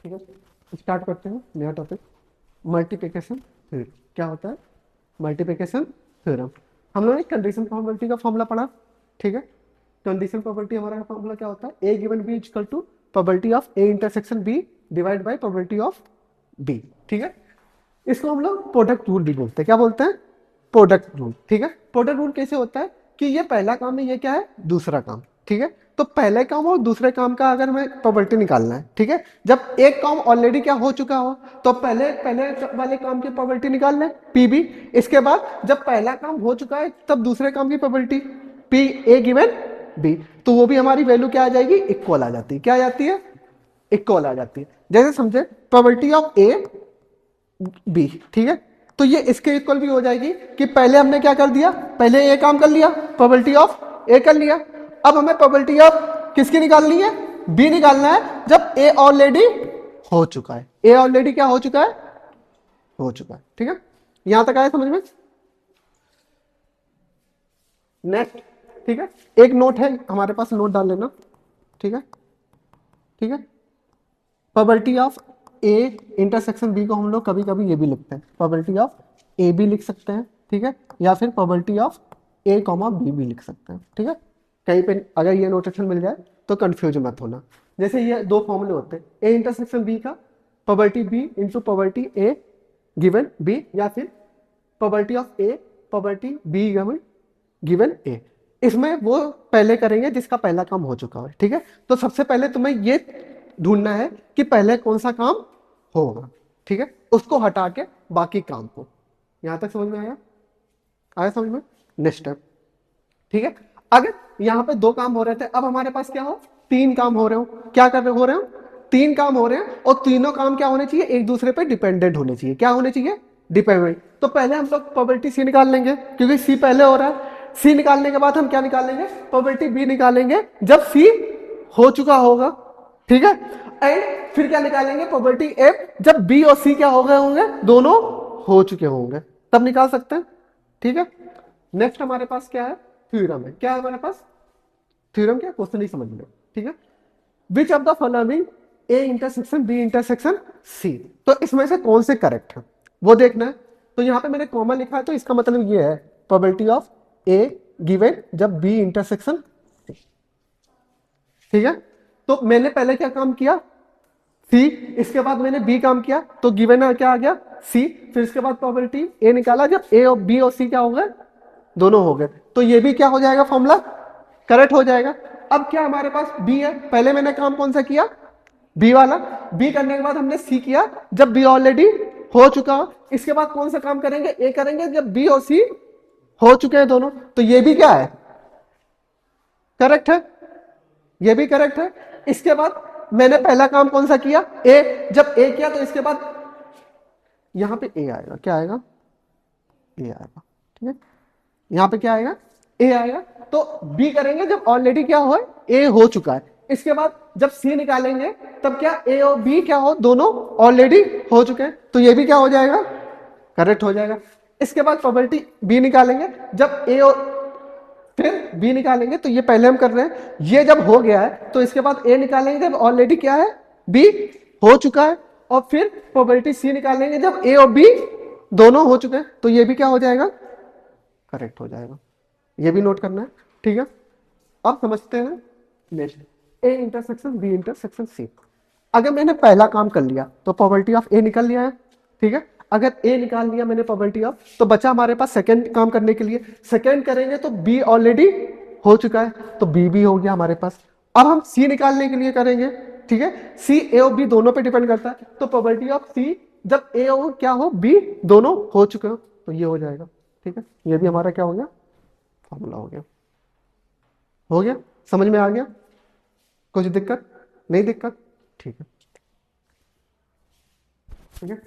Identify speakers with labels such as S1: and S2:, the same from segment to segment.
S1: ठीक है, स्टार्ट करते हैं नया टॉपिक। मल्टीप्लिकेशन थ्योरम क्या होता है? Multiplication theorem. हम लोगों ने कंडीशन प्रोबेबिलिटी का फॉर्मूला पढ़ा। ठीक है, कंडीशन प्रोबेबिलिटी हमारा फॉर्मूला क्या होता है? A given B equal to probability of A intersection B divide by probability of B. ठीक है, इसको हम लोग प्रोडक्ट रूल भी बोलते हैं। क्या बोलते हैं? Product rule. ठीक है, प्रोडक्ट रूल कैसे होता है कि ये पहला काम है, ये क्या है? दूसरा काम। ठीक है, तो पहले काम और दूसरे काम का अगर हमें प्रोबेबिलिटी निकालना है, ठीक है, जब एक काम ऑलरेडी क्या हो चुका हो तो पहले पहले वाले काम की प्रोबेबिलिटी निकाल लें, पीबी। इसके बाद जब पहला काम हो चुका है तब दूसरे काम की probability P A given B, तो वो भी हमारी वैल्यू क्या आ जाएगी? इक्वल आ जाती है। क्या आ जाती है? इक्वल आ जाती है। जैसे समझे, प्रोबेबिलिटी ऑफ ए बी। ठीक है, तो ये इसके इक्वल भी हो जाएगी कि पहले हमने क्या कर दिया? पहले ए काम कर लिया, प्रोबेबिलिटी ऑफ ए कर लिया। अब हमें प्रोबेबिलिटी ऑफ किसकी निकालनी है? बी निकालना है, जब ए ऑलरेडी हो चुका है। ए ऑलरेडी क्या हो चुका है? हो चुका है। ठीक है, यहां तक आया समझ में? नेक्स्ट, ठीक है, एक नोट है हमारे पास, नोट डाल लेना। ठीक है, ठीक है, probability of A intersection B को हम लोग कभी कभी ये भी लिखते हैं, प्रोबेबिलिटी ऑफ ए भी लिख सकते हैं। ठीक है, या फिर probability of A comma B भी लिख सकते हैं। ठीक है, कहीं पे अगर ये नोटेशन मिल जाए तो कंफ्यूज मत होना। जैसे ये दो फॉर्मूले होते हैं, ए इंटरसेक्शन बी का probability B into probability A given B, या फिर probability of A probability B given A. इसमें वो पहले करेंगे जिसका पहला काम हो चुका है। ठीक है, तो सबसे पहले तुम्हें ये ढूंढना है कि पहले कौन सा काम होगा। ठीक है, उसको हटा के बाकी काम को। यहां तक समझ में आया? आया समझ में? Next step. ठीक है, अगर यहां पे दो काम हो रहे थे, अब हमारे पास क्या हो? तीन काम हो रहे हो। क्या कर रहे हो रहे हो? तीन काम हो रहे हैं, और तीनों काम क्या होने चाहिए? एक दूसरे पे डिपेंडेंट होने चाहिए। क्या होने चाहिए? डिपेंडेंट। तो पहले हम लोग प्रोबेबिलिटी सी निकाल लेंगे, क्योंकि सी पहले हो रहा है। सी निकालने के बाद हम क्या निकालेंगे? प्रोबेबिलिटी बी निकालेंगे जब सी हो चुका होगा। ठीक है, एंड फिर क्या निकालेंगे? प्रोबेबिलिटी एफ जब बी और सी क्या हो गए होंगे? दोनों हो चुके होंगे, तब निकाल सकते हैं। ठीक है, नेक्स्ट हमारे पास क्या है? थ्योरम है। क्या है हमारे पास? थ्योरम क्या? क्वेश्चन ही समझ लो। ठीक है, which of the following A intersection B intersection C, तो इसमें से कौन से करेक्ट है वो देखना है। तो यहां पे मैंने कॉमा लिखा है, तो इसका मतलब ये है प्रोबेबिलिटी ऑफ ए गिवन जब बी इंटरसेक्शन सी। ठीक है, तो मैंने पहले क्या काम किया? सी, इसके बाद मैंने बी काम किया, तो गिवन क्या आ गया? सी। फिर इसके बाद प्रोबेबिलिटी ए निकाला जब ए और बी और सी क्या हो गए? दोनों हो गए, तो ये भी क्या हो जाएगा? फॉर्मूला करेक्ट हो जाएगा। अब क्या हमारे पास बी है, पहले मैंने काम कौन सा किया? बी वाला। बी करने के बाद हमने सी किया जब बी ऑलरेडी हो चुका हो। इसके बाद कौन सा काम करेंगे? ए करेंगे जब बी और सी हो चुके हैं दोनों, तो ये भी क्या है? करेक्ट है, ये भी करेक्ट है। इसके बाद मैंने पहला काम कौन सा किया? ए। जब ए किया तो इसके बाद यहां पे ए आएगा। क्या आएगा? ए आएगा। ठीक है, यहां पे क्या आएगा? ए आएगा। तो बी करेंगे जब ऑलरेडी क्या हो? ए हो चुका है। इसके बाद जब सी निकालेंगे तब क्या? ए और बी क्या हो? दोनों ऑलरेडी हो चुके हैं, तो ये भी क्या हो जाएगा? करेक्ट हो जाएगा। इसके बाद प्रोबेबिलिटी बी निकालेंगे जब ए और फिर बी निकालेंगे, तो ये पहले हम कर रहे हैं। ये जब हो गया है तो इसके बाद ए निकालेंगे जब ऑलरेडी क्या है? बी हो चुका है। और फिर प्रोबेबिलिटी सी निकालेंगे जब ए और बी दोनों हो चुके हैं, तो ये भी क्या हो जाएगा? करेक्ट हो जाएगा। ये भी नोट करना है। ठीक है, अब समझते हैं next. A intersection B intersection C. अगर मैंने पहला काम कर लिया तो प्रोबेबिलिटी ऑफ ए निकल लिया है। ठीक है, अगर ए निकाल लिया मैंने प्रोबेबिलिटी ऑफ, तो बचा हमारे पास सेकंड काम करने के लिए। सेकंड करेंगे तो बी ऑलरेडी हो चुका है, तो बी भी हो गया हमारे पास। अब हम सी निकालने के लिए करेंगे। ठीक है, सी ए और बी दोनों पे डिपेंड करता है, तो प्रोबेबिलिटी ऑफ सी जब ए और क्या हो? बी दोनों हो चुके हो, तो ये हो जाएगा। ठीक है, ये भी हमारा क्या हो गया? फॉर्मूला हो गया। हो गया, समझ में आ गया? कुछ दिक्कत? नहीं दिक्कत? ठीक है, ठीक है।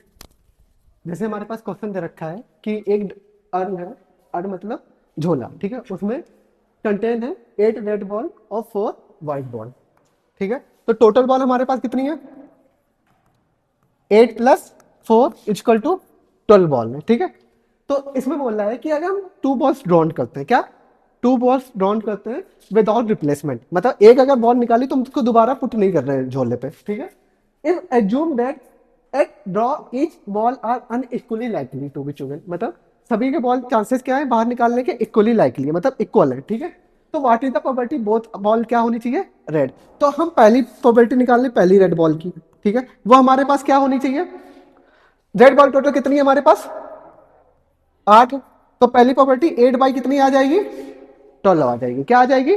S1: जैसे हमारे पास क्वेश्चन दे रखा है कि एक अर्न है, अर्न मतलब झोला। ठीक है, उसमें कंटेन है 8 रेड बॉल और 4 व्हाइट बॉल। ठीक है, तो टोटल बॉल हमारे पास कितनी है? 8 प्लस 4 इक्वल टू 12 बॉल में। ठीक है, तो इसमें बोल रहा है कि अगर हम 2 बॉल्स ड्रॉन करते हैं, क्या 2 बॉल्स ड्रॉन करते हैं विदाउट रिप्लेसमेंट, मतलब एक अगर बॉल निकाली तो हम उसको दोबारा पुट नहीं कर रहे हैं झोले पे। ठीक है, if assume that at draw each ball are unequally likely to be chosen, मतलब सभी के बॉल चांसेस क्या है बाहर निकालने के, इक्वली लाइकली है, मतलब इक्वल है, ठीक है। तो what is the probability both ball क्या होनी चाहिए, रेड। तो हम पहली प्रोबेबिलिटी निकाल लें पहली रेड बॉल की, ठीक है। वो हमारे पास क्या होनी चाहिए, रेड बॉल टोटल कितनी है हमारे पास, 8। तो पहली प्रोबेबिलिटी 8 बाई कितनी आ जाएगी, 12 आ जाएगी, क्या आ जाएगी,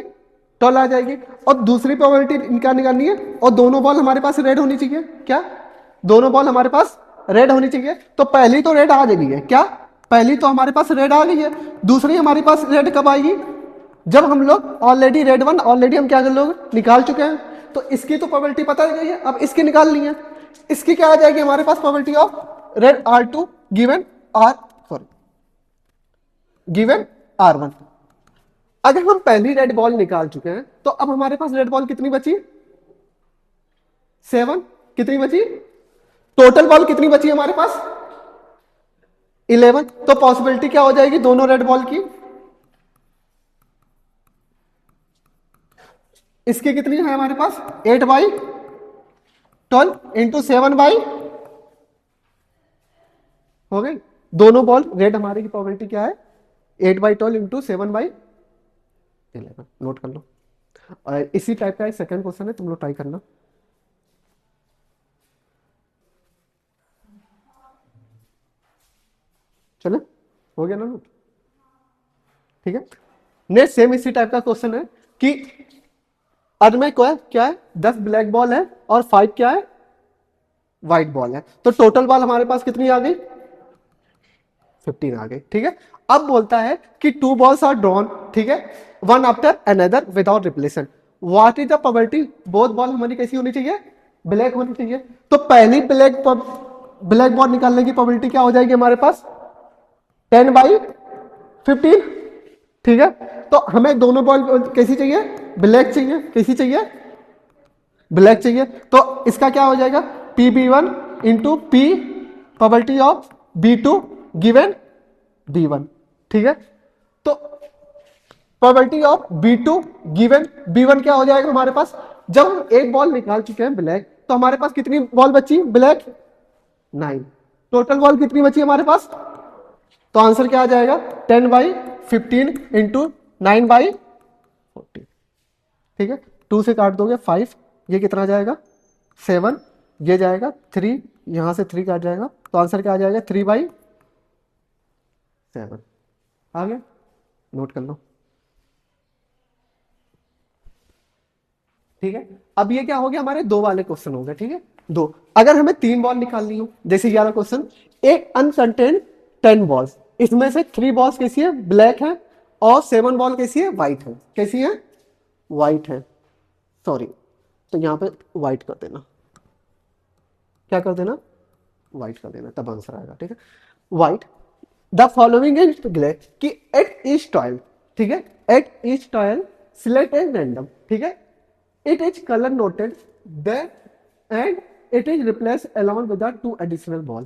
S1: 12 आ जाएगी। और दूसरी प्रोबेबिलिटी क्या निकालनी है, और दोनों बॉल हमारे पास रेड होनी चाहिए, क्या, दोनों बॉल हमारे पास रेड होनी चाहिए। तो पहली तो रेड आ गई है, क्या, पहली तो हमारे पास रेड आ गई है। दूसरी हमारे पास रेड कब आएगी, जब हम लोग ऑलरेडी रेड वन ऑलरेडी हम क्या कर लोग निकाल चुके हैं। तो इसकी तो प्रोबेबिलिटी पता गई है, अब इसकी निकालनी है। इसकी क्या आ जाएगी हमारे पास probability of red R2 given R sorry given R1। अगर हम पहली रेड बॉल निकाल चुके हैं तो अब हमारे पास रेड बॉल कितनी बची, 7। कितनी बची, टोटल बॉल कितनी बची हमारे पास, 11। तो पॉसिबिलिटी क्या हो जाएगी दोनों रेड बॉल की, इसकी कितनी है हमारे पास 8/12 इंटू 7/, हो गई। दोनों बॉल रेड हमारे की प्रोबेबिलिटी क्या है, 8/12 इंटू 7/11। नोट कर लो। और इसी टाइप का एक सेकंड क्वेश्चन है, तुम लोग ट्राई करना। चलो, हो गया ना नोट, ठीक है। नेक्स्ट सेम इसी टाइप का क्वेश्चन है कि अर्ध में क्या है 10 ब्लैक बॉल है और 5 क्या है व्हाइट बॉल है। तो टोटल बॉल हमारे पास कितनी आ गई, 15 आ गई, ठीक है। अब बोलता है कि 2 बॉल्स आर ड्रॉन, ठीक है, one after another without replacement, what is the probability both ball हमारी कैसी होनी चाहिए, ब्लैक होनी चाहिए। तो पहली ब्लैक बॉल निकालने की प्रोबेबिलिटी क्या हो जाएगी हमारे पास 10/15, ठीक है। तो हमें दोनों बॉल कैसी चाहिए, ब्लैक चाहिए, कैसी चाहिए, ब्लैक चाहिए। तो इसका क्या हो जाएगा PB1 into P probability of B2 given B1, ठीक है। तो probability of B2 given B1 क्या हो जाएगा हमारे पास, जब हम एक बॉल निकाल चुके हैं ब्लैक तो हमारे पास कितनी बॉल बची ब्लैक, 9। टोटल बॉल कितनी बची हमारे पास, तो आंसर क्या आ जाएगा 10/15 इंटू 9/14, ठीक है। 2 से काट दोगे 5, ये कितना जाएगा 7, ये जाएगा 3, यहां से 3 काट जाएगा, तो आंसर क्या आ जाएगा 3/7। आ गया, नोट कर लो, ठीक है। अब ये क्या हो गया हमारे दो वाले क्वेश्चन हो गए, ठीक है। दो, अगर हमें 3 बॉल निकालनी हो जैसे 11 क्वेश्चन, एक अनकंटेंट 10 बॉल्स, इसमें से 3 बॉल्स कैसी है ब्लैक है और 7 बॉल कैसी है व्हाइट है, कैसी है व्हाइट है, सॉरी। तो यहां पे व्हाइट कर देना, क्या कर देना व्हाइट कर देना, तब आंसर आएगा, ठीक है। White, the following is black कि एट ईच टॉयल, ठीक है, at each toil select a random, ठीक है, it is color noted then and it is replaced along with the 2 additional ball,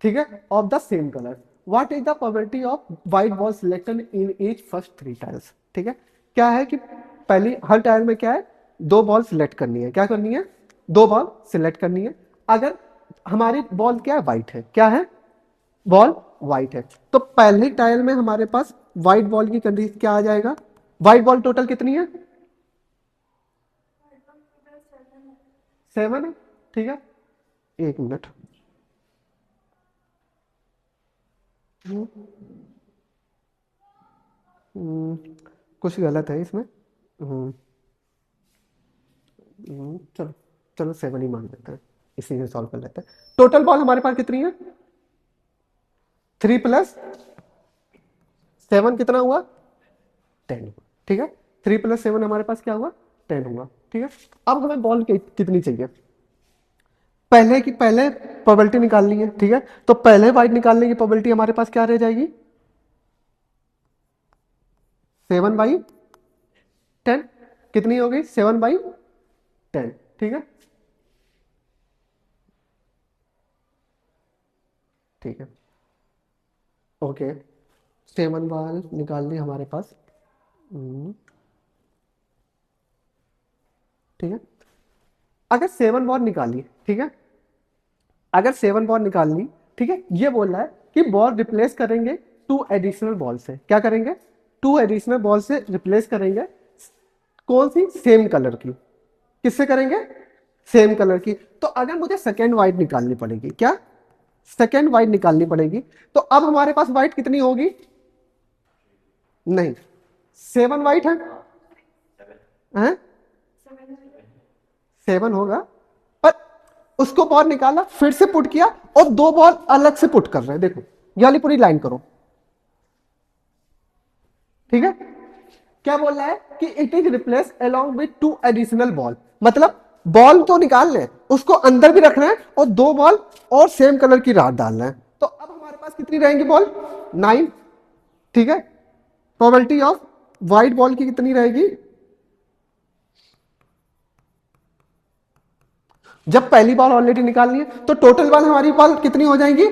S1: ठीक है, of the same color, what is the probability of white ball selection in each first 3 tiles, ठीक है। क्या है कि पहली हर टाइल में क्या है 2 बॉल सिलेक्ट करनी है, क्या करनी है 2 बॉल सिलेक्ट करनी है। अगर हमारी बॉल क्या है व्हाइट है, क्या है बॉल व्हाइट है, तो पहली टाइल में हमारे पास व्हाइट बॉल की कंडीशन क्या आ जाएगा, व्हाइट बॉल टोटल कितनी है 7 है, ठीक है। 1 मिनट, कुछ गलत है इसमें, चलो चलो 7 ही मान लेते हैं, इसी से सॉल्व कर लेते हैं। टोटल बॉल हमारे पास कितनी है 3 + 7 कितना हुआ 10, ठीक है। 3 + 7 हमारे पास क्या हुआ 10 हुआ, ठीक है। अब हमें बॉल कितनी चाहिए, पहले प्रोबेबिलिटी निकालनी है, ठीक है। तो पहले वाइट निकालने की प्रोबेबिलिटी हमारे पास क्या रह जाएगी 7/10, कितनी हो गई 7/10, ठीक है, ठीक है, ओके। 7 बॉल निकाल ली हमारे पास, ठीक है। अगर 7 बॉल निकाली, ठीक है, अगर 7 बॉल निकाल ली, ठीक है, ये बोल रहा है कि बॉल रिप्लेस करेंगे 2 एडिशनल बॉल से। क्या करेंगे? 2 एडिशनल बॉल से रिप्लेस करेंगे। कौन सी? सेम कलर की। किससे करेंगे? सेम कलर की। तो अगर मुझे सेकेंड वाइट निकालनी पड़ेगी, क्या? सेकेंड वाइट निकालनी पड़ेगी। तो अब हमारे पास वाइट कितनी होगी? नहीं, 7 वाइट है, हैं? 7 होगा, पर उसको बॉल निकाला, फिर से पुट किया, और 2 बॉल अलग से पुट कर रहे हैं। देखो ये वाली पूरी लाइन करो, ठीक है। क्या बोल रहा है कि it is replace along with 2 additional ball. मतलब बॉल तो निकाल ले, उसको अंदर भी रखना है, और 2 बॉल और सेम कलर की राड डालना है। तो अब हमारे पास कितनी रहेंगी बॉल? 9, ठीक है। प्रोबेबिलिटी ऑफ व्हाइट बॉल की कितनी रहेगी? जब पहली बॉल ऑलरेडी निकालनी है, तो टोटल बॉल हमारी बॉल कितनी हो जाएंगी?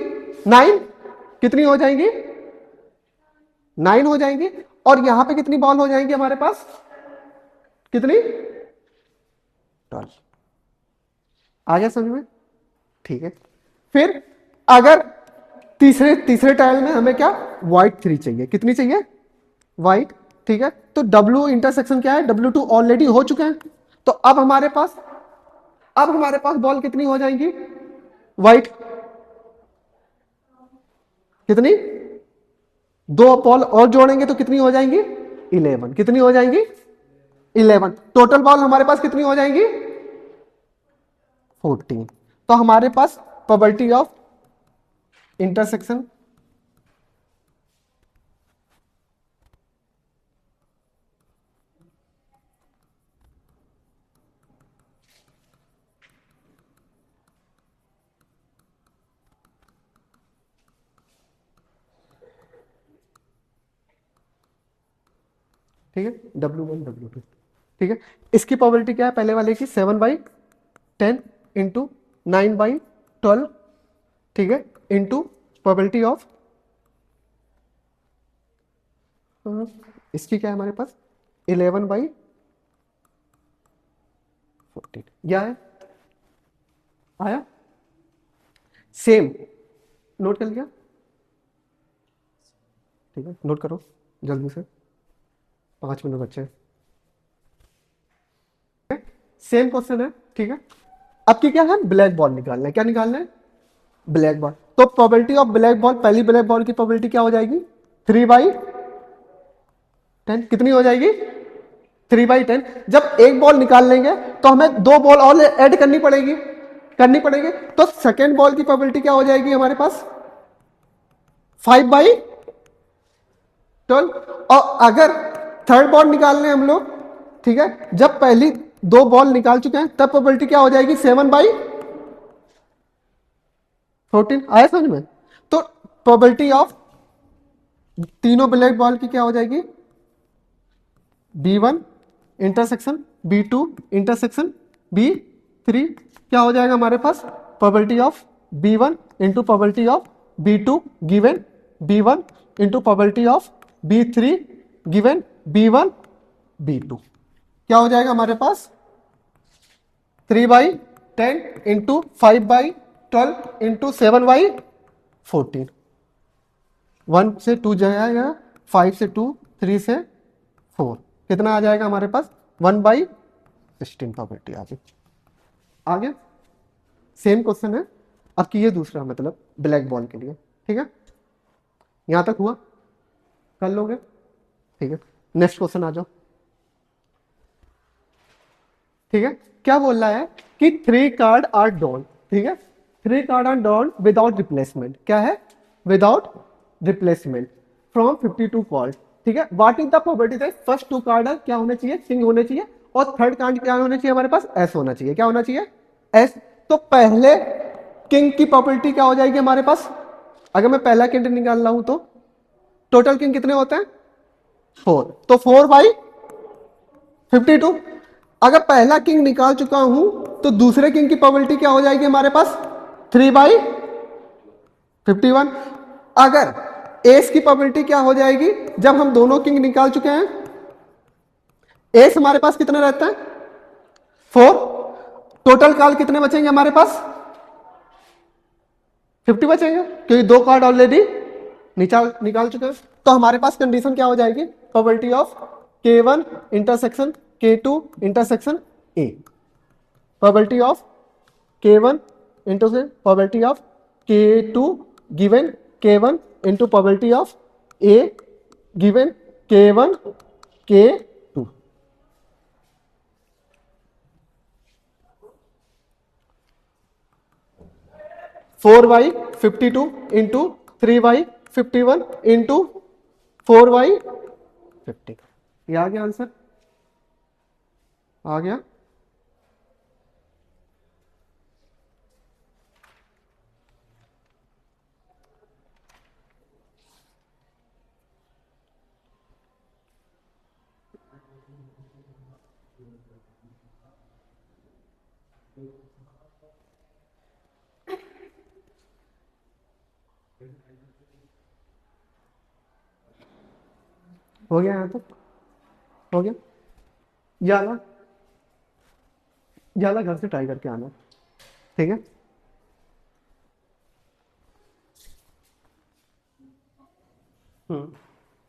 S1: 9। कितनी हो जाएंगी? 9 हो जाएंगी। और यहां पे कितनी बॉल हो जाएंगी हमारे पास? कितनी? 12। आ गया समझ में? ठीक है। फिर अगर तीसरे तीसरे टाइल में हमें क्या? व्हाइट 3 चाहिए। कितनी चाहिए? व्हाइट, ठीक है। तो W इंटरसेक्शन क्या है? W2 ऑलरेडी हो चुके हैं। तो अब हमारे पास बॉल कितनी हो जाएंगी? व्हाइट कितनी? 2 बॉल और जोड़ेंगे तो कितनी हो जाएंगी? 11। कितनी हो जाएंगी? 11। टोटल बॉल हमारे पास कितनी हो जाएंगी? 14। तो हमारे पास प्रोबेबिलिटी ऑफ इंटरसेक्शन ठीक है, W1 W2, ठीक है। इसकी प्रोबेबिलिटी क्या है? पहले वाले की 7/10 इंटू 9/12, ठीक है, इंटू प्रोबेबिलिटी ऑफ, इसकी क्या है हमारे पास? 11/14। क्या है? आया? सेम। नोट कर लिया? ठीक है, नोट करो जल्दी से, 5 मिनट बच्चे। सेम क्वेश्चन है, ठीक है। अब की क्या है? ब्लैक बॉल निकालना है। क्या निकालना है? Black ball. तो प्रोबेबिलिटी ऑफ ब्लैक बॉल, पहली ब्लैक बॉल की प्रोबेबिलिटी क्या हो जाएगी? 3/10। कितनी हो जाएगी? 3/10। जब एक बॉल निकाल लेंगे तो हमें 2 बॉल और ऐड करनी पड़ेगी। तो सेकेंड बॉल की प्रोबेबिलिटी क्या हो जाएगी हमारे पास? 5/12। और अगर थर्ड बॉल निकालने हम लोग, ठीक है, जब पहली 2 बॉल निकाल चुके हैं, तब प्रोबेबिलिटी क्या हो जाएगी? 7/14। आया समझ में? तो प्रोबेबिलिटी ऑफ तीनों ब्लैक बॉल की क्या हो जाएगी? B1 intersection B2 intersection B3। क्या हो जाएगा हमारे पास? Probability of B1 into probability of B2 given B1 into probability of B3 given B1 B2। क्या हो जाएगा हमारे पास? 3/10 इंटू 5/12 इंटू 7/14। 1 से 2 जाएगा, 5 से 2, 3 से 4। कितना आ जाएगा हमारे पास? 1/16 प्रोबेबिलिटी आ गई। आ गया? सेम क्वेश्चन है। अब की ये दूसरा, मतलब ब्लैक बॉल के लिए, ठीक है। यहां तक हुआ? कर लोगे? ठीक है, नेक्स्ट क्वेश्चन आ जाओ। ठीक है, क्या बोल रहा है कि 3 कार्ड आर ड्रॉन, ठीक है, 3 card are drawn without replacement. क्या है? विदाउट रिप्लेसमेंट फ्रॉम 52 कॉर्ड, ठीक है। What is the probability that first 2 card क्या होने चाहिए? किंग होने चाहिए, और थर्ड कार्ड क्या होना चाहिए हमारे पास? एस होना चाहिए। क्या होना चाहिए? एस। तो पहले किंग की प्रोबेबिलिटी क्या हो जाएगी हमारे पास? अगर मैं पहला किंग निकाल रहा हूं तो टोटल किंग कितने होते हैं? 4। तो 4/52। अगर पहला किंग निकाल चुका हूं तो दूसरे किंग की प्रोबेबिलिटी क्या हो जाएगी हमारे पास? 3/51। अगर एस की प्रोबेबिलिटी क्या हो जाएगी जब हम दोनों किंग निकाल चुके हैं? एस हमारे पास कितने रहता है? 4। टोटल काल कितने बचेंगे हमारे पास? 50 बचेंगे क्योंकि 2 कार्ड ऑलरेडी निकाल निकाल चुके हैं। तो हमारे पास कंडीशन क्या हो जाएगी, probability of K1 intersection K2 intersection A, probability of K1 into से probability of K2 given K1 into probability of A given K1 K2। 4y 52 into 3y 51 into 4y 50। ये आ गया आंसर, आ गया। हो गया यहाँ तक, हो गया। जाला जाला घर से ट्राई करके आना, ठीक है।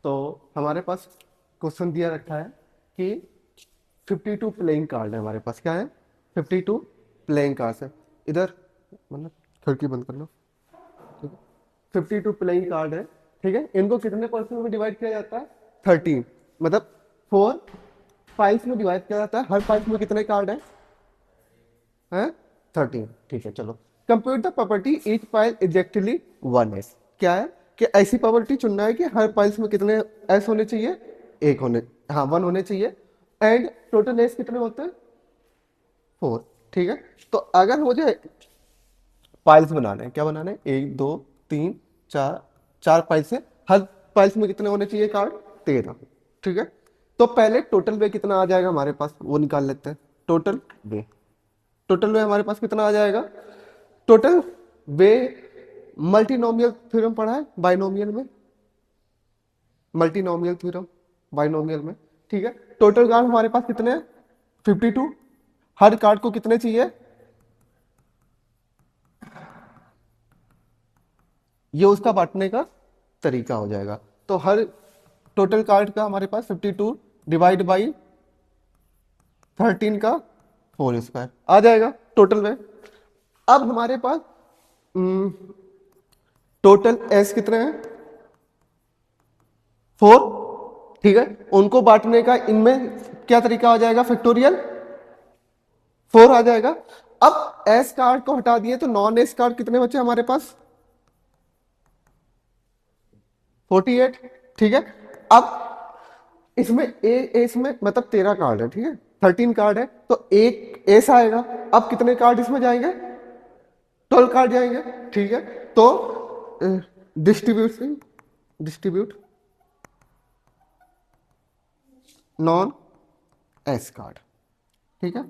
S1: तो हमारे पास क्वेश्चन दिया रखा है कि 52 प्लेइंग कार्ड है हमारे पास, क्या है 52 प्लेइंग कार्ड है। इधर मतलब खिड़की बंद कर लो, ठीक है। 52 प्लेइंग कार्ड है, ठीक है। इनको कितने पर्सन में डिवाइड किया जाता है, 13, मतलब 4 फाइल्स में डिवाइड किया जाता है। हर फाइल्स में कितने कार्ड हैं 13, ठीक है। चलो compute the property each file exactly 1 S, क्या है कि ऐसी प्रॉपर्टी चुनना है कि हर फाइल्स में कितने एस होने चाहिए, एक होने, हाँ 1 होने चाहिए। एंड टोटल एस कितने होते हैं 4, ठीक है। तो अगर मुझे फाइल्स बनाने हैं, क्या बनाने हैं 1 2 3 4, 4 फाइल्स है, हर फाइल्स में कितने होने चाहिए कार्ड 13, ठीक है। तो पहले टोटल वे कितना आ जाएगा हमारे पास वो निकाल लेते हैं। टोटल वे, टोटल वे हमारे पास कितना आ जाएगा, टोटल वे मल्टीनोमियल थ्योरम पढ़ा है बाइनोमियल में, मल्टीनोमियल थ्योरम बाइनोमियल में, ठीक है। टोटल कार्ड हमारे पास कितने हैं 52, हर कार्ड को कितने चाहिए, ये उसका बांटने का तरीका हो जाएगा। तो हर टोटल कार्ड का हमारे पास 52 डिवाइड बाई 13 का 4 स्क्वायर आ जाएगा टोटल में। अब हमारे पास टोटल एस कितने हैं 4, ठीक है। उनको बांटने का इनमें क्या तरीका हो जाएगा, फैक्टोरियल 4 आ जाएगा। अब एस कार्ड को हटा दिए तो नॉन एस कार्ड कितने बचे हमारे पास 48, ठीक है। अब इसमें इसमें मतलब 13 कार्ड है, ठीक है, 13 कार्ड है तो एक एस आएगा। अब कितने कार्ड इसमें जाएंगे 12 कार्ड जाएंगे, ठीक है। तो डिस्ट्रीब्यूट नॉन एस कार्ड, ठीक है,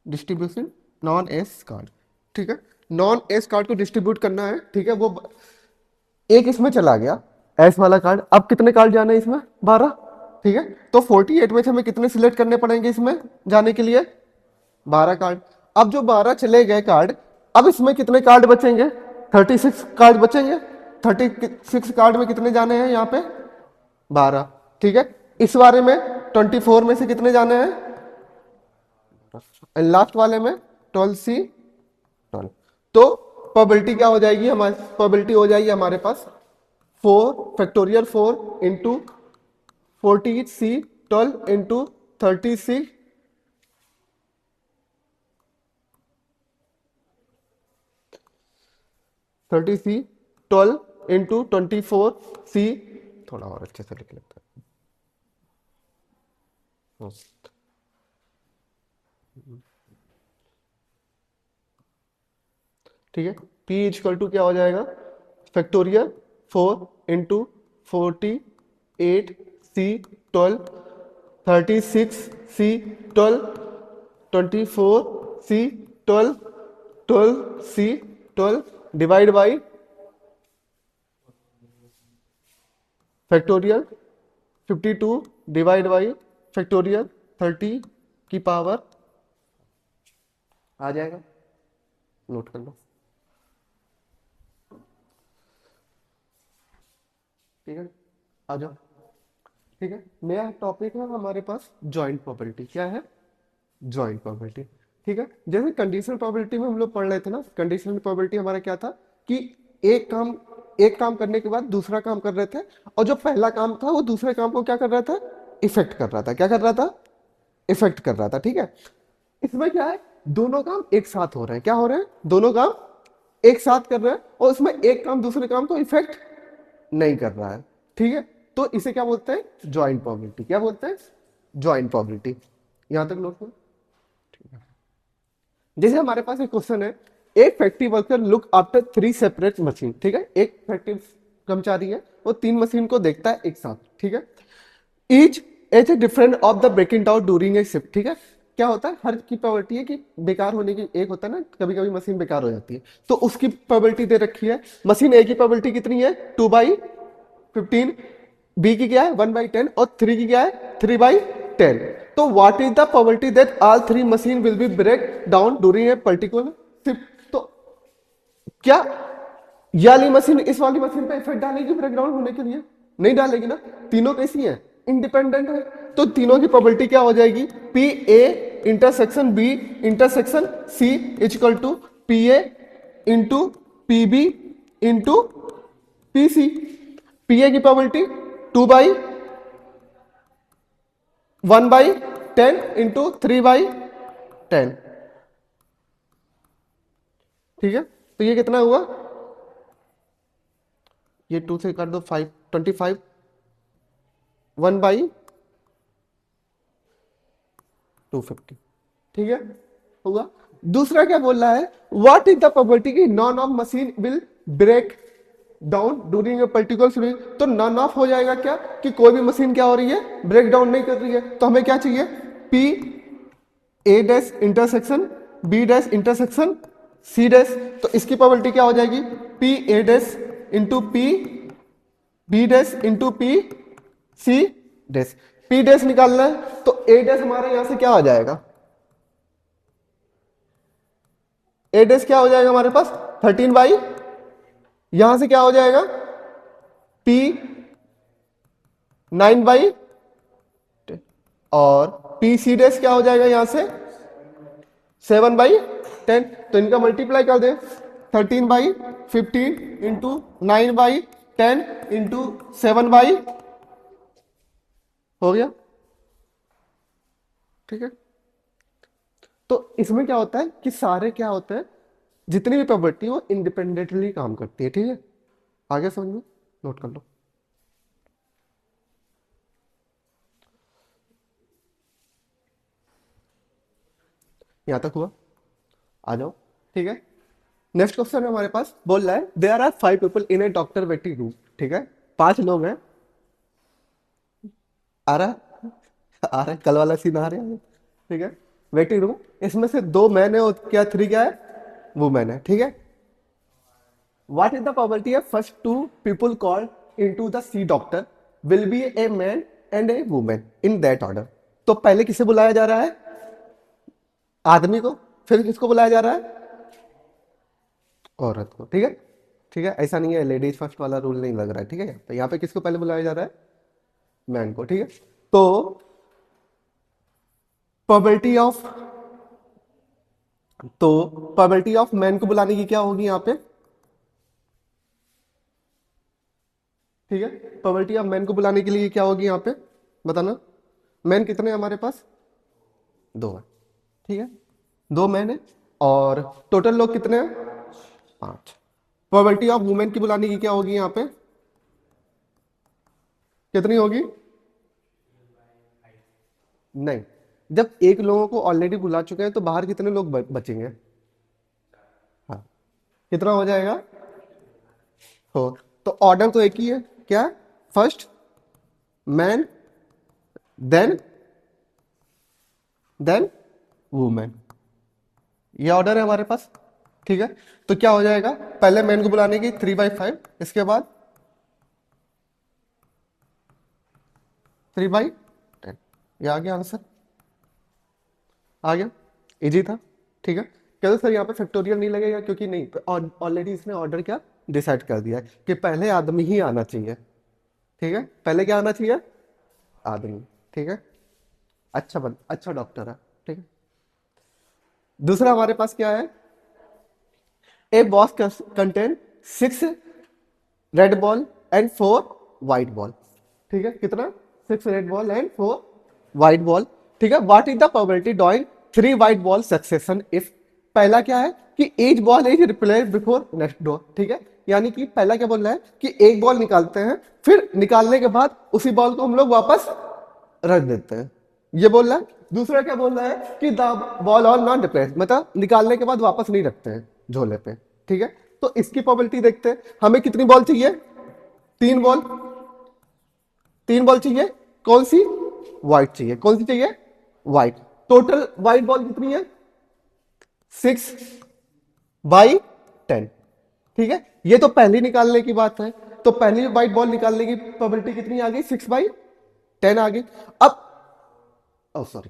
S1: डिस्ट्रीब्यूशन नॉन एस कार्ड, ठीक है। नॉन एस कार्ड को डिस्ट्रीब्यूट करना है, ठीक है। वो एक इसमें चला गया एस वाला कार्ड, अब कितने कार्ड जाने इसमें 12, ठीक है। तो 48 में से हमें कितने सिलेक्ट करने पड़ेंगे इसमें जाने के लिए 12 कार्ड। अब जो 12 चले गए कार्ड, अब इसमें कितने कार्ड बचेंगे 36 कार्ड बचेंगे। 36 कार्ड में कितने जाने हैं यहाँ पे 12, ठीक है। इस बारे में 24 में से कितने जाने हैं, लास्ट वाले में 12C12। तो प्रोबेबिलिटी क्या हो जाएगी हमारी, प्रोबेबिलिटी हो जाएगी हमारे पास 4 factorial 4 into 40C12 into 36 30C12 into 24C, थोड़ा और अच्छे से लिख लेते हैं, ठीक है। P इक्वल टू क्या हो जाएगा factorial 4 into 48C12 36C12 24C12 12C12 divide by factorial 52 divide by factorial 30 की पावर आ जाएगा, नोट कर लो। ठीक है, आ जाओ। ठीक है, नया टॉपिक है हमारे पास जॉइंट प्रोबेबिलिटी। क्या है? Joint probability. ठीक है, जैसे कंडीशनल प्रोबेबिलिटी में हम लोग पढ़ रहे थे ना, कंडीशनल प्रोबेबिलिटी हमारा क्या था कि एक काम करने के बाद दूसरा काम कर रहे थे, और जो पहला काम था वो दूसरे काम को क्या कर रहा था? इफेक्ट कर रहा था। क्या कर रहा था? इफेक्ट कर रहा था। ठीक है, इसमें क्या है, दोनों काम एक साथ हो रहे हैं। क्या हो रहे हैं? दोनों काम एक साथ कर रहे हैं, और इसमें एक काम दूसरे काम को इफेक्ट नहीं कर रहा है। ठीक है, तो इसे क्या बोलते हैं? Joint probability. क्या बोलते हैं? Joint probability. यहां तक नोट करो। जैसे हमारे पास एक क्वेश्चन है, एक factory worker look after 3 separate machine. ठीक है, एक फैक्ट्री कर्मचारी है, वो 3 मशीन को देखता है एक साथ। ठीक है, each H different of the breaking down during a shift. ठीक है, क्या होता है, हर की प्रोबेबिलिटी है कि बेकार होने की, एक होता है ना कभी कभी मशीन बेकार हो जाती है, तो उसकी प्रोबेबिलिटी दे रखी है। मशीन ए की प्रोबेबिलिटी कितनी है? 2/15। बी की क्या है? 1/10। और 3 की क्या है? 3/10। तो what is the probability that all 3 machine will be break down during a particular shift? तो क्या ये वाली मशीन इस वाली मशीन पे इफेक्ट डालेगी ब्रेक डाउन होने के लिए? नहीं डालेगी ना, तीनों कैसी हैं? इंडिपेंडेंट है। तो तीनों की प्रोबेबिलिटी क्या हो जाएगी? P A intersection B intersection C equal to P A into P B into P C. P A की प्रोबेबिलिटी 2/1/10 इंटू 3/10। ठीक है, तो ये कितना हुआ? ये 2 से कर दो 5, 25। 1/250। ठीक है, होगा। दूसरा क्या बोल रहा है? व्हाट इज द प्रोबेबिलिटी कि none of machine will break down during a particular swing? तो नॉन ऑफ हो जाएगा क्या कि कोई भी मशीन क्या हो रही है? ब्रेक डाउन नहीं कर रही है। तो हमें क्या चाहिए? P A dash intersection B dash intersection C dash. तो इसकी प्रोबेबिलिटी क्या हो जाएगी? P A dash into P B dash into P C dash. P dash निकालना है, तो ए डैश हमारे यहां से क्या आ जाएगा? ए डैश क्या हो जाएगा हमारे पास? 13 यहां से क्या हो जाएगा? पी 9/, और पी सी डैश क्या हो जाएगा यहां से? 7/10। तो इनका मल्टीप्लाई कर दे, 13/15 इंटू 9/10 इंटू 7/, हो गया। ठीक है, तो इसमें क्या होता है कि सारे क्या होते हैं, जितनी भी प्रॉपर्टी हो इंडिपेंडेंटली काम करती है। ठीक है, आगे समझ में, नोट कर लो। यहां तक हुआ? आ जाओ। ठीक है, नेक्स्ट क्वेश्चन है हमारे पास, बोल रहा है there are 5 people in a doctor waiting room. ठीक है, 5 लोग हैं। आ रहा है? आ रहा है, कल वाला सीन आ रहा है। ठीक है, वेटिंग रूम, इसमें से 2 मैन है और क्या 3 क्या है? वुमेन है। ठीक है, what is the probability of first 2 people called into the see doctor will be a man and a woman in that order? तो पहले किसे बुलाया जा रहा है? आदमी को। फिर किसको बुलाया जा रहा है? औरत को। ठीक है, ठीक है, ऐसा नहीं है लेडीज फर्स्ट वाला रूल नहीं लग रहा है। ठीक है, तो यहाँ पे किसको पहले बुलाया जा रहा है? मैन को। ठीक है, तो probability of probability of man को बुलाने की क्या होगी यहाँ पे? ठीक है, प्रोबेबिलिटी ऑफ मैन को बुलाने के लिए क्या होगी यहाँ पे? बताना। मैन कितने हैं हमारे पास? 2 है। ठीक है, 2 मैन है, और टोटल लोग कितने हैं? 5। प्रोबेबिलिटी ऑफ वुमेन की बुलाने की क्या होगी यहाँ पे? कितनी होगी? नहीं, जब एक लोगों को ऑलरेडी बुला चुके हैं तो बाहर कितने लोग बचेंगे? हाँ, कितना हो जाएगा? हो, तो ऑर्डर तो एक ही है। क्या? फर्स्ट मैन, देन वुमेन, ये ऑर्डर है हमारे पास। ठीक है, तो क्या हो जाएगा? पहले मैन को बुलाने की 3/5, इसके बाद 3/10। ये आ गया आंसर, आ गया, इजी था। ठीक है, कहते सर यहाँ पे फैक्टोरियल नहीं लगेगा, क्योंकि नहीं, ऑलरेडी इसने ऑर्डर क्या डिसाइड कर दिया है कि पहले आदमी ही आना चाहिए। ठीक है, पहले क्या आना चाहिए, आदमी। ठीक है, अच्छा डॉक्टर है। ठीक है, दूसरा हमारे पास क्या है, a box contain 6 red ball and 4 white ball. ठीक है, कितना, 6 red ball and 4 white ball. ठीक है, what is the probability drawing 3 white ball succession if, पहला क्या है कि each ball is replace before next draw. ठीक है, यानी कि पहला क्या बोल रहा है कि एक बॉल निकालते हैं, फिर निकालने के बाद उसी बॉल को हम लोग वापस रख देते हैं, ये बोल रहा है। दूसरा क्या बोल रहा है कि the ball all not replace, मतलब निकालने के बाद वापस नहीं रखते हैं झोले पे। ठीक है, तो इसकी प्रोबेबिलिटी देखते हैं, हमें कितनी बॉल चाहिए, 3 बॉल, 3 बॉल चाहिए, कौन सी, व्हाइट चाहिए, कौन सी चाहिए, व्हाइट। टोटल व्हाइट बॉल कितनी है, 6/10। ठीक है, ये तो पहली निकालने की बात है, तो पहली व्हाइट बॉल निकालने की प्रोबेबिलिटी कितनी आ गई, 6/10 आ गई। अब सॉरी,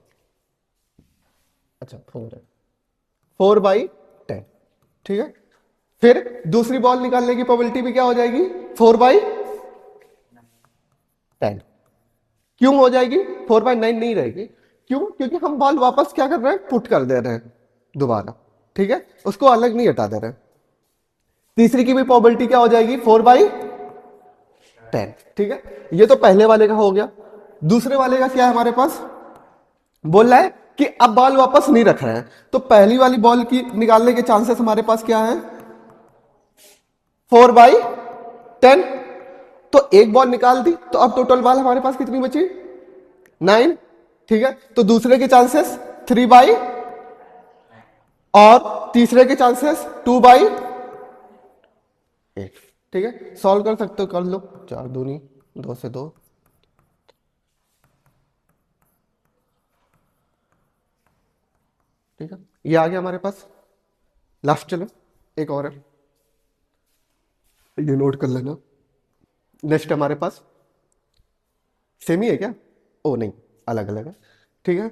S1: अच्छा 4 है, 4/10। ठीक है, फिर दूसरी बॉल निकालने की प्रोबेबिलिटी भी क्या हो जाएगी, 4/10। क्यों हो जाएगी, 4/9 नहीं रहेगी, क्यों, क्योंकि हम बॉल वापस क्या कर रहे हैं, पुट कर दे रहे हैं दोबारा। ठीक है, उसको अलग नहीं हटा दे रहे। तीसरी की भी प्रोबेबिलिटी क्या हो जाएगी, 4/10। ठीक है, ये तो पहले वाले का हो गया। दूसरे वाले का क्या है हमारे पास, बोल रहा है कि अब बॉल वापस नहीं रख रहे हैं, तो पहली वाली बॉल की निकालने के चांसेस हमारे पास क्या है, 4/10। तो एक बॉल निकाल दी, तो अब टोटल बॉल हमारे पास कितनी बची, 9। ठीक है, तो दूसरे के चांसेस 3/, और तीसरे के चांसेस 2/8। ठीक है, सॉल्व कर सकते हो, कर लो, 4 दूनी 2 से 2। ठीक है, ये आ गया हमारे पास। लास्ट चलो, एक और है, ये नोट कर लेना। नेक्स्ट हमारे पास सेम ही है क्या, ओ नहीं, अलग अलग है। ठीक है,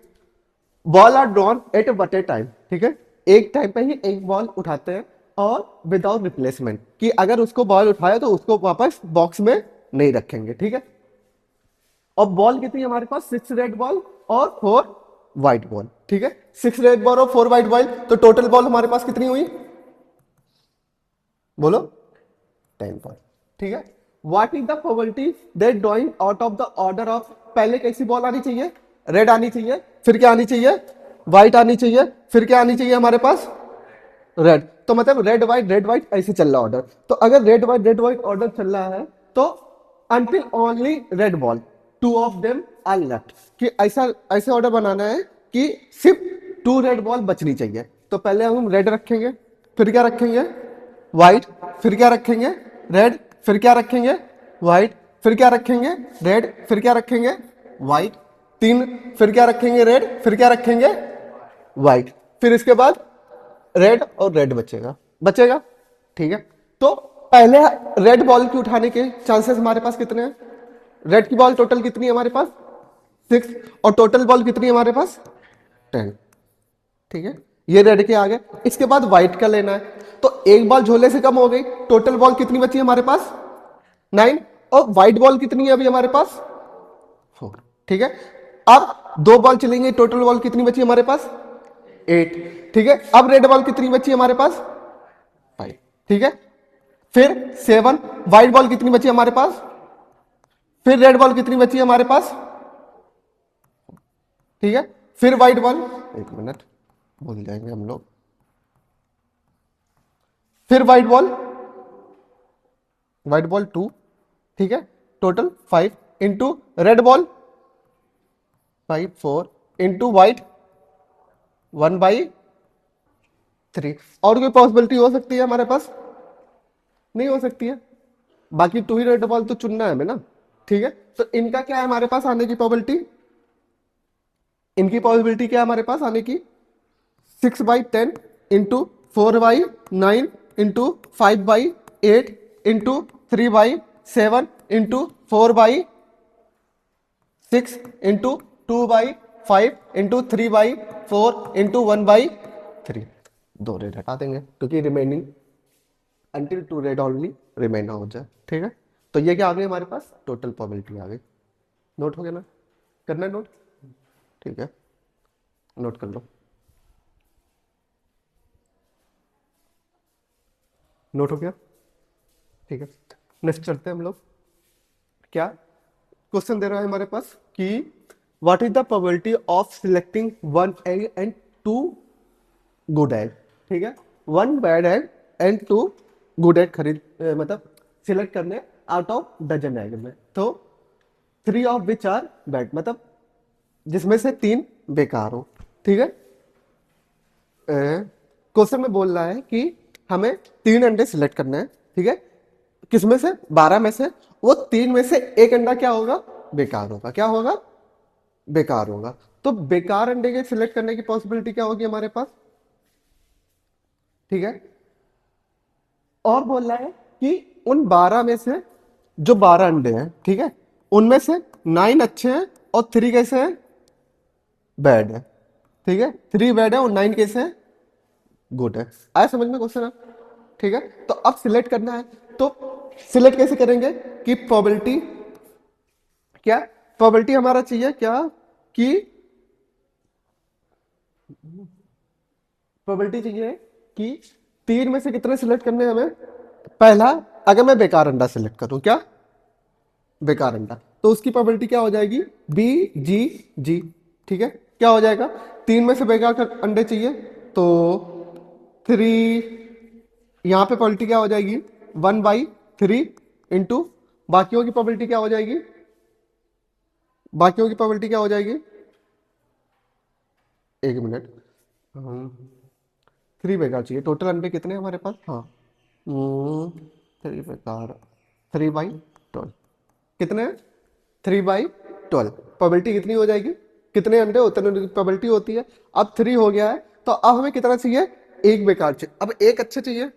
S1: ball are drawn at what a time. ठीक है, एक टाइम पे ही एक बॉल उठाते हैं, और विदाउट रिप्लेसमेंट, कि अगर उसको बॉल उठाया तो उसको वापस बॉक्स में नहीं रखेंगे। ठीक है, और बॉल कितनी हमारे पास, 6 रेड बॉल और 4 व्हाइट बॉल। ठीक है, 6 रेड बॉल और 4 व्हाइट बॉल, तो टोटल बॉल हमारे पास कितनी हुई, बोलो, 10 बॉल। ठीक है, what is the probability that drawing out of the order of, पहले कैसी बॉल आनी चाहिए, रेड आनी चाहिए, फिर क्या आनी चाहिए, व्हाइट आनी चाहिए, फिर क्या आनी चाहिए हमारे पास, रेड। तो मतलब रेड व्हाइट ऐसे चल रहा ऑर्डर। तो अगर रेड व्हाइट ऑर्डर चल रहा है, तो until only red ball 2 of them are left, कि ऐसा ऐसे ऑर्डर बनाना है कि सिर्फ 2 रेड बॉल बचनी चाहिए। तो पहले हम रेड रखेंगे, फिर क्या रखेंगे, व्हाइट, फिर क्या रखेंगे, रेड, फिर क्या रखेंगे, व्हाइट, फिर क्या रखेंगे, रेड, फिर क्या रखेंगे, व्हाइट, 3, फिर क्या रखेंगे, रेड, फिर क्या रखेंगे, व्हाइट, फिर इसके बाद रेड और रेड बचेगा, बचेगा। ठीक है, तो पहले रेड बॉल की उठाने के चांसेस हमारे पास कितने हैं, रेड की बॉल टोटल कितनी है हमारे पास, 6, और टोटल बॉल कितनी है हमारे पास, 10। ठीक है, ये रेड के आ गए, इसके बाद व्हाइट का लेना है, तो एक बॉल झोले से कम हो गई, टोटल बॉल कितनी बची है हमारे पास, 9, और व्हाइट बॉल कितनी है अभी हमारे पास, 4। ठीक है, अब 2 बॉल चलेंगे, टोटल बॉल कितनी बची हमारे पास, 8। ठीक है, अब रेड बॉल कितनी बची हमारे पास, 5। ठीक है, फिर 7, व्हाइट बॉल कितनी बची हमारे पास, फिर रेड बॉल कितनी बची हमारे पास, ठीक है, फिर व्हाइट बॉल, एक मिनट भूल जाएंगे हम लोग, फिर व्हाइट बॉल 2। ठीक है, total 5 into red ball 5, 4 into white 1/3। और कोई पॉसिबिलिटी हो सकती है हमारे पास, नहीं हो सकती है, बाकी 2 ही रेड बॉल तो चुनना है हमें ना। ठीक है, तो इनका क्या है हमारे पास आने की प्रोबेबिलिटी, इनकी प्रोबेबिलिटी क्या है हमारे पास आने की, 6/10 into 4/9 into 5/8 into 3/7 into 4/6 into 2/5 into 3/4 into 1/3। 2 red हटा देंगे, क्योंकि remaining until 2 red only remain हो जाए। ठीक है, तो ये क्या आ गई हमारे पास, टोटल प्रोबेबिलिटी आ गई। नोट हो गया ना, करना है नोट, ठीक है, नोट कर लो, नोट हो गया, ठीक है। नेक्स्ट चलते हैं हम लोग, क्या क्वेश्चन दे रहा है हमारे पास कि what is the probability of selecting one egg and two good egg, ठीक है, one bad egg and two good egg मतलब सिलेक्ट करने आउट ऑफ डजन एग में, तो 3 ऑफ विच आर बैड, मतलब जिसमें से 3 बेकार हो, ठीक है। क्वेश्चन में बोल रहा है कि हमें 3 अंडे सिलेक्ट करने हैं, ठीक है, किसमें से, 12 में से, वो 3 में से एक अंडा क्या होगा, बेकार होगा, क्या होगा, बेकार होगा। तो बेकार अंडे के सिलेक्ट करने की पॉसिबिलिटी क्या होगी हमारे पास, ठीक है। और बोल रहा है कि उन 12 में से जो 12 अंडे हैं, ठीक है, उनमें से 9 अच्छे हैं और 3 कैसे हैं, बैड है, ठीक है, 3 बैड है और 9 कैसे हैं, गुड है। आया समझ में क्वेश्चन आप, ठीक है। तो अब सिलेक्ट करना है, तो सिलेक्ट कैसे करेंगे कि प्रोबेबिलिटी क्या, प्रोबेबिलिटी हमारा चाहिए क्या कि प्रोबेबिलिटी चाहिए कि 3 में से कितने सिलेक्ट करने हैं हमें, पहला, अगर मैं बेकार अंडा सिलेक्ट करूं, क्या, बेकार अंडा, तो उसकी प्रोबेबिलिटी क्या हो जाएगी, बी जी जी, ठीक है, क्या हो जाएगा, 3 में से बेकार अंडे चाहिए तो 3, यहां पे प्रोबेबिलिटी क्या हो जाएगी, 1/3 इंटू बाकियों की प्रोबेबिलिटी क्या हो जाएगी, बाकियों की प्रोबेबिलिटी क्या हो जाएगी, एक मिनट, 3 बेकार चाहिए, टोटल अंडे कितने हैं हमारे पास, हाँ, 3 बेकार, 3/12 कितने हैं, 3/12, प्रोबेबिलिटी कितनी हो जाएगी, कितने अंडे उतने की प्रोबेबिलिटी होती है। अब 3 हो गया है, तो अब हमें कितना चाहिए, एक बेकार चाहिए, अब एक अच्छे चाहिए,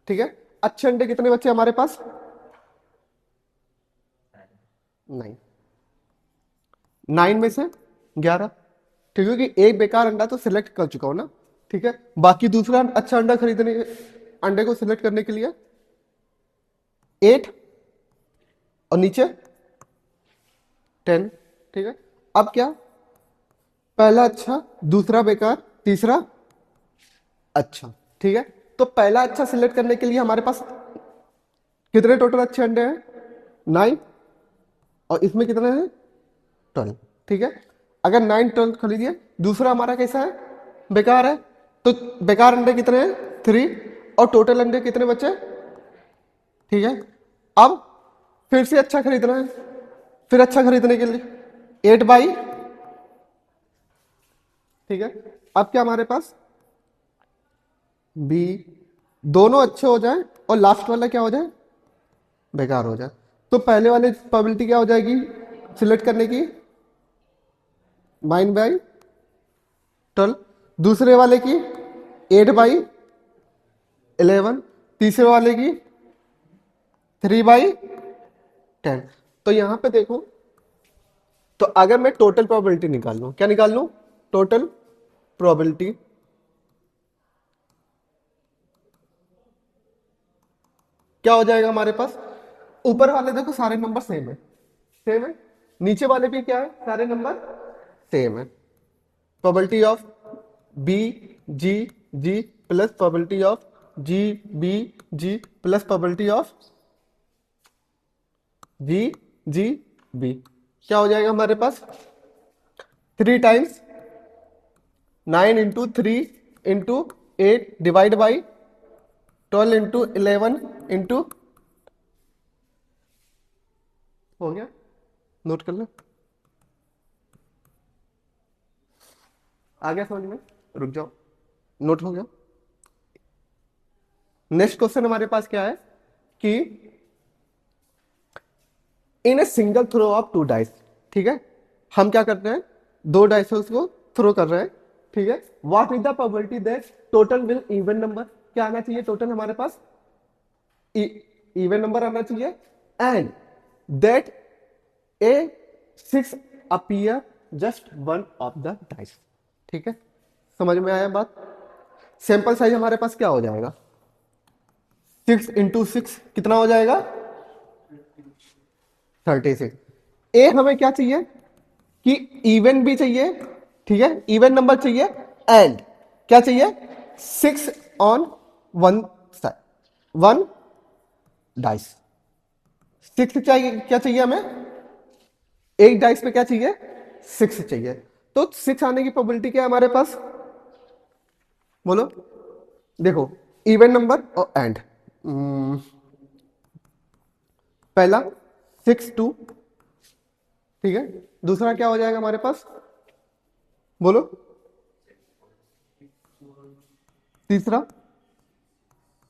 S1: ठीक है। अच्छे अंडे कितने बचे हमारे पास, 9, 9 में से 11, ठीक है, क्योंकि एक बेकार अंडा तो सिलेक्ट कर चुका हूं ना, ठीक है, बाकी दूसरा अच्छा अंडा खरीदने, अंडे को सिलेक्ट करने के लिए 8 और नीचे 10, ठीक है। अब क्या, पहला अच्छा, दूसरा बेकार, तीसरा अच्छा, ठीक है। तो पहला अच्छा सिलेक्ट करने के लिए हमारे पास कितने टोटल अच्छे अंडे हैं, 9, और इसमें कितने हैं, 12, ठीक है। अगर 9 12 खरीदिए, दूसरा हमारा कैसा है, बेकार है, तो बेकार अंडे कितने हैं, 3, और टोटल अंडे कितने बचे, ठीक है। अब फिर से अच्छा खरीदना है, फिर अच्छा खरीदने के लिए 8/, ठीक है। अब क्या हमारे पास, बी, दोनों अच्छे हो जाए और लास्ट वाला क्या हो जाए, बेकार हो जाए, तो पहले वाले प्रोबेबिलिटी क्या हो जाएगी सिलेक्ट करने की, 9/12, दूसरे वाले की 8/11, तीसरे वाले की 3/10। तो यहां पे देखो, तो अगर मैं टोटल प्रोबेबिलिटी निकाल लूं, क्या निकाल लूं, टोटल प्रोबेबिलिटी, क्या हो जाएगा हमारे पास, ऊपर वाले देखो सारे नंबर सेम है, सेम है, नीचे वाले भी क्या है, सारे नंबर सेम है, probability of B G G plus probability of G B G plus probability of G G B, क्या हो जाएगा हमारे पास, 3 times 9 into 3 into 8 divide by 12 into 11 into, हो गया, नोट कर लो, आ गया समझ में, रुक जाओ, नोट हो गया। नेक्स्ट क्वेश्चन हमारे पास क्या है कि in a single throw of 2 dice, ठीक है, हम क्या कर रहे हैं, 2 डाइस को थ्रो कर रहे हैं, ठीक है। What is the probability that total will even number, क्या आना चाहिए टोटल हमारे पास, इवन नंबर आना चाहिए, and that A 6 appear just one of the dice, ठीक है, समझ में आया बात। सैंपल साइज हमारे पास क्या हो जाएगा, 6 इंटू 6 कितना हो जाएगा, 36। ए हमें क्या चाहिए कि इवन भी चाहिए, ठीक है, इवन नंबर चाहिए, एंड क्या चाहिए, 6 on one side, one dice. 6 चाहिए, क्या चाहिए हमें, एक डाइस पे क्या चाहिए, 6 चाहिए। तो 6 आने की प्रोबेबिलिटी क्या है हमारे पास, बोलो, देखो, इवन नंबर और एंड, पहला 6 2, ठीक है, दूसरा क्या हो जाएगा हमारे पास, बोलो, तीसरा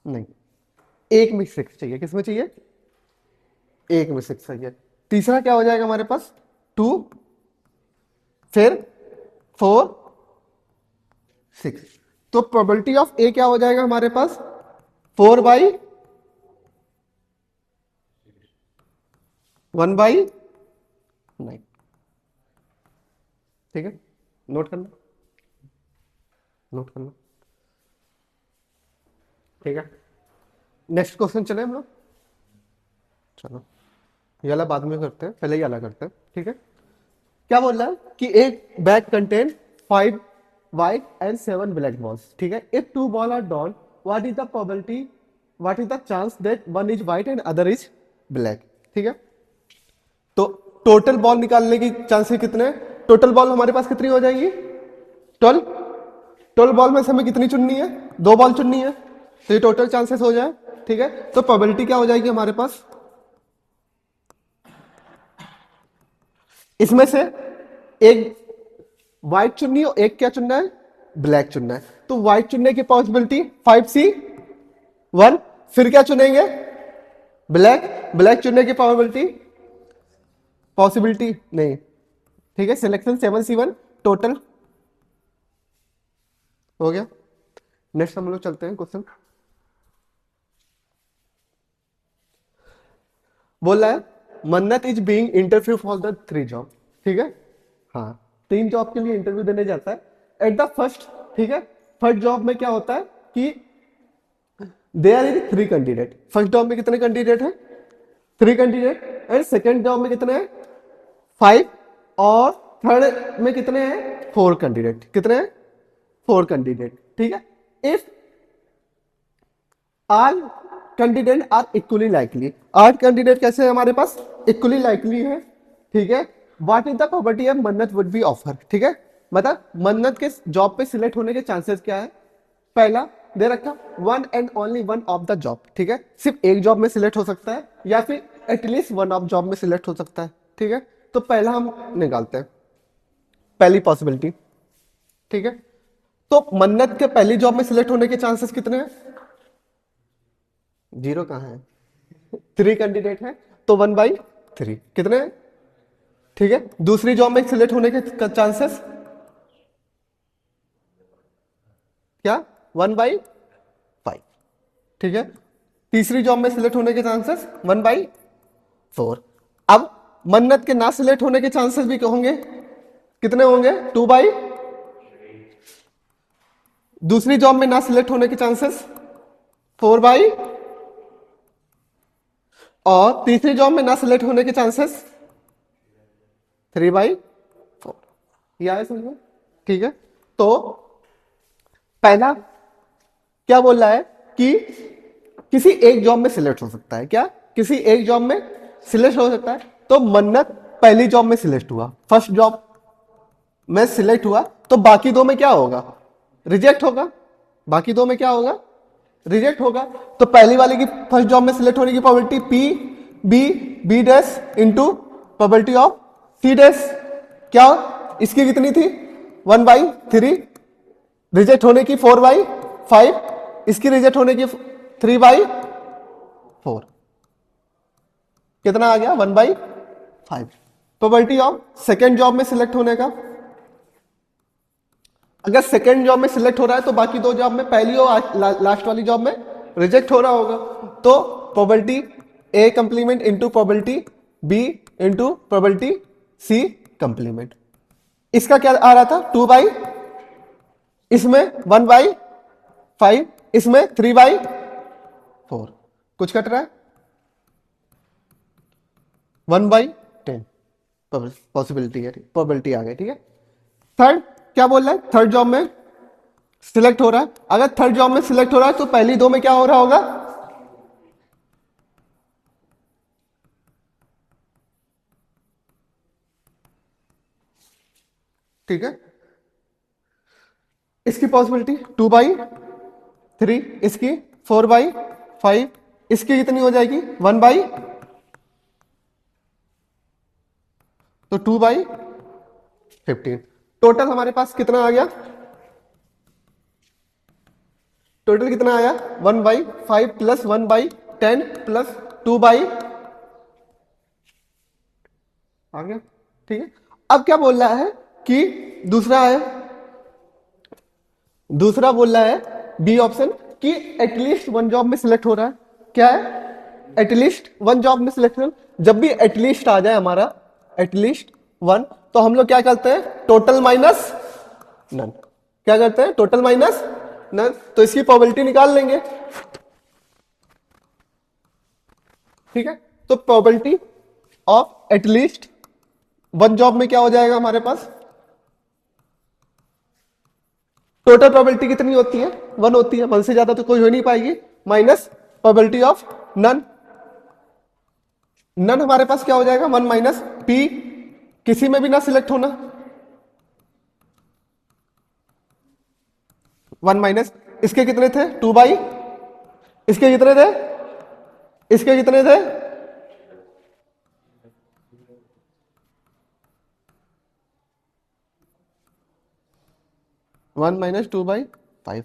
S1: नहीं, एक में 6 चाहिए, किसमें चाहिए, एक में 6 चाहिए। तीसरा क्या हो जाएगा हमारे पास, 2, फिर 4 6। तो प्रोबेबिलिटी ऑफ ए क्या हो जाएगा हमारे पास, 4/1/9, ठीक है, नोट करना, नोट करना, ठीक है। नेक्स्ट क्वेश्चन चले हम लोग, चलो ये वाला बाद में करते हैं, पहले ये वाला करते हैं, ठीक है। क्या बोल रहा है कि एक bag contain 5 white and 7 black balls, ठीक है। if 2 ball are drawn, what is the probability, what is the chance that one is white and other is black, ठीक है। तो टोटल बॉल निकालने की चांसेस कितने हैं, टोटल बॉल हमारे पास कितनी हो जाएगी, 12। 12 बॉल में से हमें कितनी चुननी है, 2 बॉल चुननी है, तो ये टोटल चांसेस हो जाए, ठीक है। तो प्रोबेबिलिटी क्या हो जाएगी हमारे पास, इसमें से एक व्हाइट चुननी है और एक क्या चुनना है, ब्लैक चुनना है। तो व्हाइट चुनने की पॉसिबिलिटी 5C1, फिर क्या चुनेंगे, ब्लैक, ब्लैक चुनने की पॉसिबिलिटी नहीं, ठीक है, सिलेक्शन 7C1 टोटल हो गया। नेक्स्ट हम लोग चलते हैं क्वेश्चन, बोल रहा है मन्नत is being interview for the 3 job, ठीक है, हाँ 3 जॉब के लिए इंटरव्यू देने जाता है। एट द फर्स्ट, ठीक है, फर्स्ट जॉब में क्या होता है कि there is 3 candidate, first job में कितने कैंडिडेट हैं, 3 कैंडिडेट, एंड सेकेंड जॉब में कितने हैं, 5, और थर्ड में कितने हैं, 4 कैंडिडेट, कितने हैं, 4 कैंडिडेट, ठीक है। If all candidate are equally likely, 8 candidate कैसे है हमारे पास, इक्वली लाइकली है, ठीक है। What is the probability of Mannat would be offer, ठीक है, मतलब मन्नत के जॉब पे सिलेक्ट होने के चांसेस क्या है, पहला दे रखा 1 and only 1 of the job, ठीक है, सिर्फ एक जॉब में सिलेक्ट हो सकता है या फिर एटलीस्ट 1 ऑफ जॉब में सिलेक्ट हो सकता है, ठीक है। तो पहला हम निकालते हैं, पहली पॉसिबिलिटी, ठीक है। तो मन्नत के पहली जॉब में सिलेक्ट होने के चांसेस कितने हैं, 0 कहां है, 3 कैंडिडेट है, तो 1/3 कितने हैं, ठीक है। दूसरी जॉब में सिलेक्ट होने के चांसेस क्या, 1/5, ठीक है। तीसरी जॉब में सिलेक्ट होने के चांसेस 1/4। अब मन्नत के ना सिलेक्ट होने के चांसेस भी होंगे, कितने होंगे, 2/, दूसरी जॉब में ना सिलेक्ट होने के चांसेस 4/, और तीसरी जॉब में ना सिलेक्ट होने के चांसेस 3/4, यह है समझो, ठीक है। तो पहला क्या बोल रहा है कि किसी एक जॉब में सिलेक्ट हो सकता है, क्या, किसी एक जॉब में सिलेक्ट हो सकता है। तो मन्नत पहली जॉब में सिलेक्ट हुआ, फर्स्ट जॉब में सिलेक्ट हुआ, तो बाकी 2 में क्या होगा, रिजेक्ट होगा, बाकी 2 में क्या होगा, रिजेक्ट होगा। तो पहली वाले की फर्स्ट जॉब में सिलेक्ट होने की probability B dash into probability of C dash, क्या इसकी कितनी थी, 1/3, रिजेक्ट होने की 4/5, इसकी रिजेक्ट होने की 3/4, कितना आ गया, 1/5। प्रोबेबिलिटी ऑफ सेकेंड जॉब में सिलेक्ट होने का, अगर सेकेंड जॉब में सिलेक्ट हो रहा है तो बाकी 2 जॉब में, पहली और लास्ट वाली जॉब में रिजेक्ट हो रहा होगा। तो probability A complement into probability B into probability C complement, इसका क्या आ रहा था, 2/, इसमें 1/5, इसमें 3/4, कुछ कट रहा है, 1/10 पॉसिबिलिटी है, प्रोबेबिलिटी आ गई, ठीक है। थर्ड क्या बोल रहा है, थर्ड जॉब में सिलेक्ट हो रहा है, अगर थर्ड जॉब में सिलेक्ट हो रहा है तो पहली दो में क्या हो रहा होगा, ठीक है। इसकी पॉसिबिलिटी 2/3, इसकी 4/5, इसकी कितनी हो जाएगी 1/, तो 2/15। टोटल हमारे पास कितना आ गया, टोटल कितना आया 1/5 प्लस 1/10 प्लस 2/, आ गया, ठीक है। अब क्या बोल रहा है कि दूसरा है, दूसरा बोल रहा है बी ऑप्शन कि एटलीस्ट वन जॉब में सिलेक्ट हो रहा है, क्या है एटलीस्ट वन जॉब में सिलेक्शन। जब भी एटलीस्ट आ जाए हमारा एटलीस्ट वन, तो हम लोग क्या करते हैं टोटल माइनस नन, क्या करते हैं टोटल माइनस नन, तो इसकी प्रोबेबिलिटी निकाल लेंगे, ठीक है। तो probability of at least one job में क्या हो जाएगा हमारे पास, टोटल प्रोबेबिलिटी कितनी होती है 1 होती है, 1 से ज्यादा तो कोई हो नहीं पाएगी, minus probability of none, none हमारे पास क्या हो जाएगा 1 माइनस पी, किसी में भी ना सिलेक्ट होना, 1 माइनस इसके कितने थे 2/, इसके कितने थे, इसके कितने थे 1 माइनस 2/5,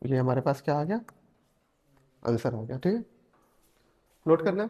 S1: ये हमारे पास क्या आ गया आंसर आ गया, ठीक है। नोट करना।